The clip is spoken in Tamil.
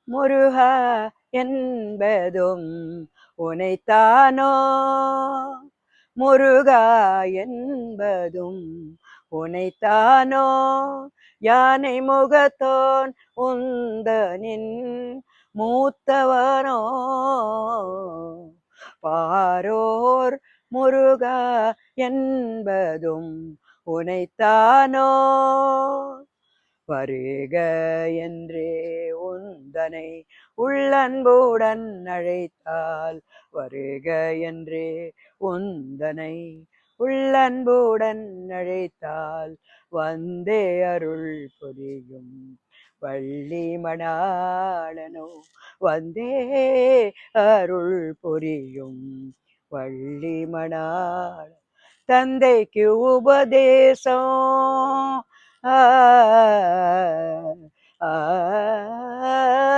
முருகா என்பதும் உனைத்தானோ, முருகா என்பதும் உனைத்தானோ, யானை முகத்தோன் உந்தனின் மூத்தவனோ, பாரோர் முருகா என்பதும் உனைத்தானோ, வருக என்றே உந்தனை உள்ளன்புடன் அழைத்தால், வருக என்றே உந்தனை உள்ளன்புடன் அழைத்தால், வந்தே அருள் புரியும் வள்ளி மணாளனோ, வந்தே அருள் புரியும் வள்ளி மணாள, தந்தைக்கு உபதேசம் ஆ ஆ